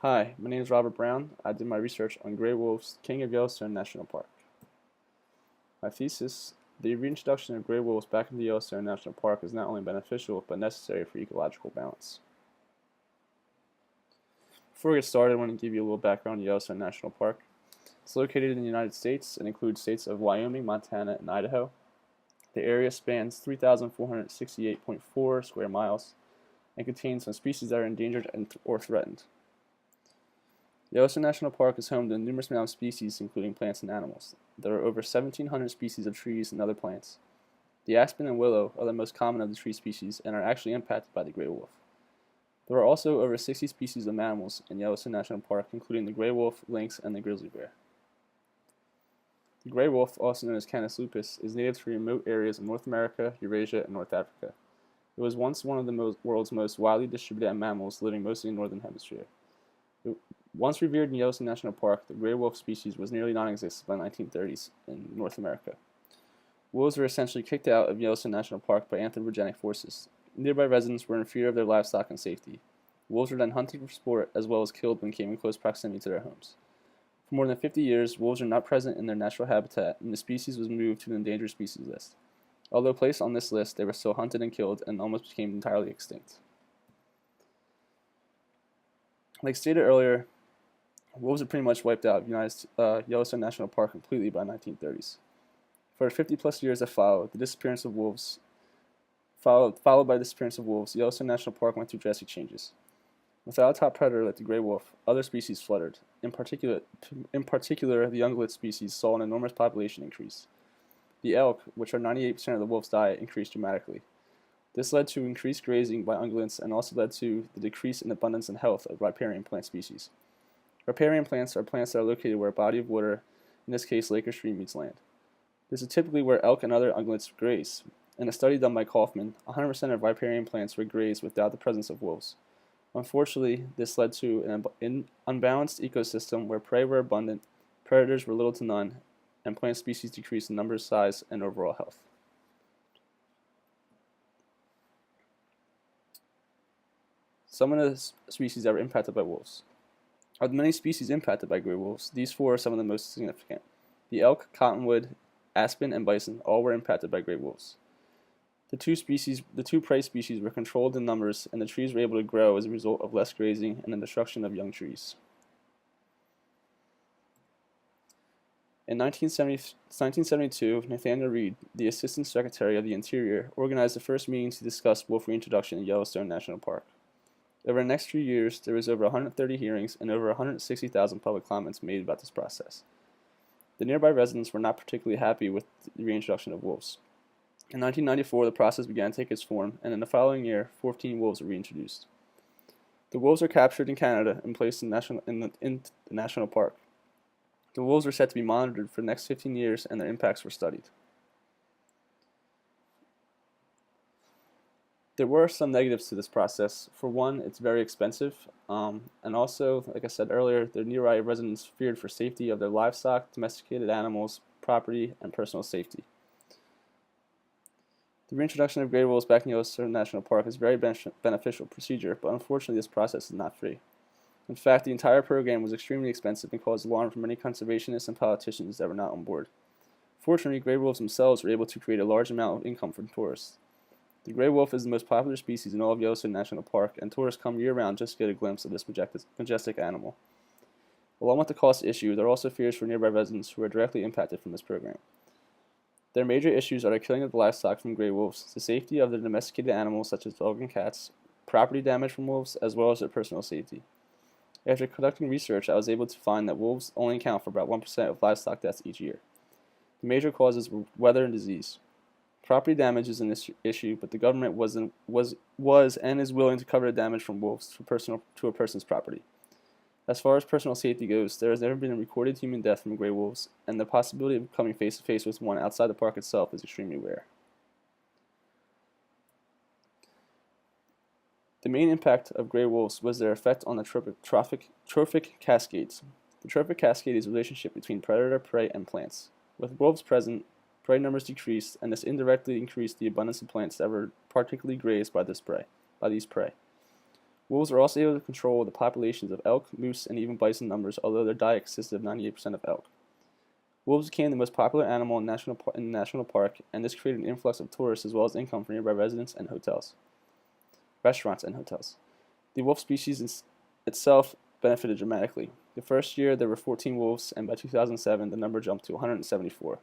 Hi, my name is Robert Brown. I did my research on gray wolves, king of Yellowstone National Park. My thesis, the reintroduction of gray wolves back into Yellowstone National Park is not only beneficial, but necessary for ecological balance. Before we get started, I want to give you a little background on Yellowstone National Park. It's located in the United States and includes states of Wyoming, Montana, and Idaho. The area spans 3,468.4 square miles and contains some species that are endangered or threatened. Yellowstone National Park is home to a numerous amount of species, including plants and animals. There are over 1,700 species of trees and other plants. The aspen and willow are the most common of the tree species and are actually impacted by the gray wolf. There are also over 60 species of mammals in Yellowstone National Park, including the gray wolf, lynx, and the grizzly bear. The gray wolf, also known as Canis lupus, is native to remote areas of North America, Eurasia, and North Africa. It was once one of the world's most widely distributed mammals, living mostly in the northern hemisphere. Once revered in Yellowstone National Park, the gray wolf species was nearly non-existent by the 1930s in North America. Wolves were essentially kicked out of Yellowstone National Park by anthropogenic forces. Nearby residents were in fear of their livestock and safety. Wolves were then hunted for sport as well as killed when came in close proximity to their homes. For more than 50 years, wolves are not present in their natural habitat, and the species was moved to an endangered species list. Although placed on this list, they were still hunted and killed and almost became entirely extinct. Like stated earlier, wolves are pretty much wiped out Yellowstone National Park completely by the 1930s. For 50-plus years that followed, followed by the disappearance of wolves, Yellowstone National Park went through drastic changes. Without a top predator like the gray wolf, other species fluttered. In particular, the ungulate species saw an enormous population increase. The elk, which are 98% of the wolf's diet, increased dramatically. This led to increased grazing by ungulates and also led to the decrease in abundance and health of riparian plant species. Riparian plants are plants that are located where a body of water, in this case lake or stream, meets land. This is typically where elk and other ungulates graze. In a study done by Kaufman, 100% of riparian plants were grazed without the presence of wolves. Unfortunately, this led to an unbalanced ecosystem where prey were abundant, predators were little to none, and plant species decreased in number, size, and overall health. Some of the species that were impacted by wolves. Of the many species impacted by gray wolves, these four are some of the most significant. The elk, cottonwood, aspen, and bison all were impacted by gray wolves. The two prey species were controlled in numbers, and the trees were able to grow as a result of less grazing and the destruction of young trees. In 1972, Nathaniel Reed, the Assistant Secretary of the Interior, organized the first meeting to discuss wolf reintroduction in Yellowstone National Park. Over the next few years, there was over 130 hearings and over 160,000 public comments made about this process. The nearby residents were not particularly happy with the reintroduction of wolves. In 1994, the process began to take its form, and in the following year, 14 wolves were reintroduced. The wolves were captured in Canada and placed in the national park. The wolves were set to be monitored for the next 15 years, and their impacts were studied. There were some negatives to this process. For one, it's very expensive, and also, like I said earlier, the nearby residents feared for safety of their livestock, domesticated animals, property, and personal safety. The reintroduction of gray wolves back in Yellowstone National Park is a very beneficial procedure, but unfortunately this process is not free. In fact, the entire program was extremely expensive and caused alarm for many conservationists and politicians that were not on board. Fortunately, gray wolves themselves were able to create a large amount of income from tourists. The gray wolf is the most popular species in all of Yellowstone National Park, and tourists come year-round just to get a glimpse of this majestic animal. Along with the cost issue, there are also fears for nearby residents who are directly impacted from this program. Their major issues are the killing of the livestock from gray wolves, the safety of the domesticated animals such as dogs and cats, property damage from wolves, as well as their personal safety. After conducting research, I was able to find that wolves only account for about 1% of livestock deaths each year. The major causes were weather and disease. Property damage is an issue, but the government was and is willing to cover the damage from wolves to a person's property. As far as personal safety goes, there has never been a recorded human death from gray wolves, and the possibility of coming face to face with one outside the park itself is extremely rare. The main impact of gray wolves was their effect on the trophic cascades. The trophic cascade is a relationship between predator, prey, and plants. With wolves present, prey numbers decreased, and this indirectly increased the abundance of plants that were particularly grazed by these prey. Wolves are also able to control the populations of elk, moose, and even bison numbers, although their diet consisted of 98% of elk. Wolves became the most popular animal in the national park, and this created an influx of tourists as well as income for nearby residents and restaurants and hotels. The wolf species itself benefited dramatically. The first year there were 14 wolves, and by 2007 the number jumped to 174.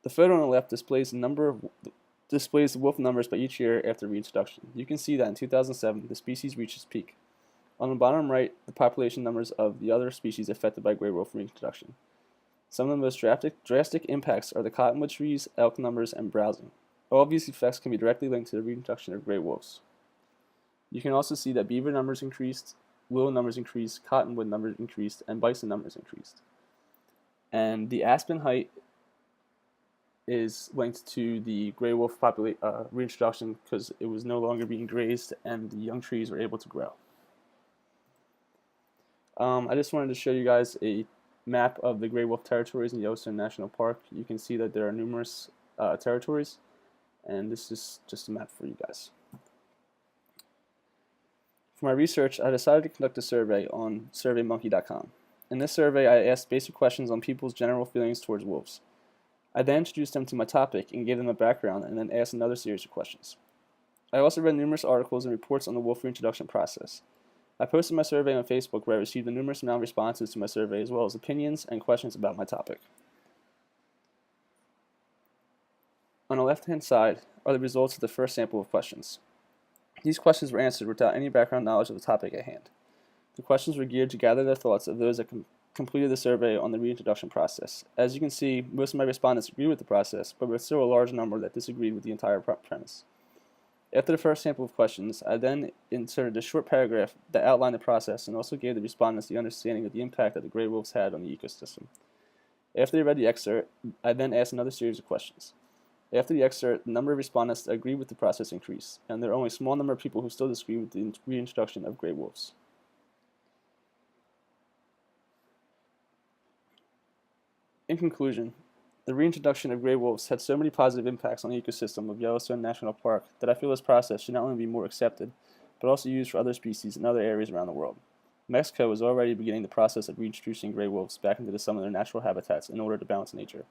The photo on the left displays the wolf numbers by each year after reintroduction. You can see that in 2007 the species reached its peak. On the bottom right, the population numbers of the other species affected by gray wolf reintroduction. Some of the most drastic impacts are the cottonwood trees, elk numbers, and browsing. All of these effects can be directly linked to the reintroduction of gray wolves. You can also see that beaver numbers increased, willow numbers increased, cottonwood numbers increased, and bison numbers increased. And the aspen height is linked to the gray wolf reintroduction because it was no longer being grazed and the young trees were able to grow. I just wanted to show you guys a map of the gray wolf territories in Yellowstone National Park. You can see that there are numerous territories, and this is just a map for you guys. For my research, I decided to conduct a survey on surveymonkey.com. In this survey, I asked basic questions on people's general feelings towards wolves. I then introduced them to my topic and gave them a background, and then asked another series of questions. I also read numerous articles and reports on the wolf reintroduction process. I posted my survey on Facebook, where I received a numerous amount of responses to my survey, as well as opinions and questions about my topic. On the left-hand side are the results of the first sample of questions. These questions were answered without any background knowledge of the topic at hand. The questions were geared to gather the thoughts of those that completed the survey on the reintroduction process. As you can see, most of my respondents agreed with the process, but there was still a large number that disagreed with the entire premise. After the first sample of questions, I then inserted a short paragraph that outlined the process and also gave the respondents the understanding of the impact that the gray wolves had on the ecosystem. After they read the excerpt, I then asked another series of questions. After the excerpt, the number of respondents that agreed with the process increased, and there are only a small number of people who still disagree with the reintroduction of gray wolves. In conclusion, the reintroduction of gray wolves had so many positive impacts on the ecosystem of Yellowstone National Park that I feel this process should not only be more accepted, but also used for other species in other areas around the world. Mexico is already beginning the process of reintroducing gray wolves back into some of their natural habitats in order to balance nature.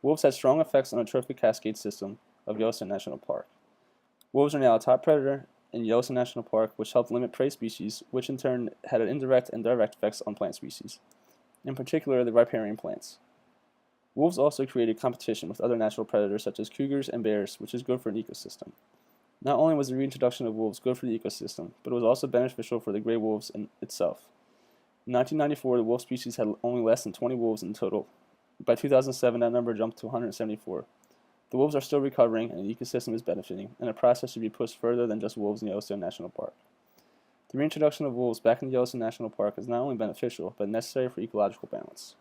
Wolves had strong effects on the trophic cascade system of Yellowstone National Park. Wolves are now a top predator in Yellowstone National Park, which helped limit prey species, which in turn had indirect and direct effects on plant species, in particular the riparian plants. Wolves also created competition with other natural predators such as cougars and bears, which is good for an ecosystem. Not only was the reintroduction of wolves good for the ecosystem, but it was also beneficial for the gray wolves in itself. In 1994, the wolf species had only less than 20 wolves in total. By 2007, that number jumped to 174. The wolves are still recovering, and the ecosystem is benefiting, and the process should be pushed further than just wolves in Yellowstone National Park. The reintroduction of wolves back in Yellowstone National Park is not only beneficial, but necessary for ecological balance.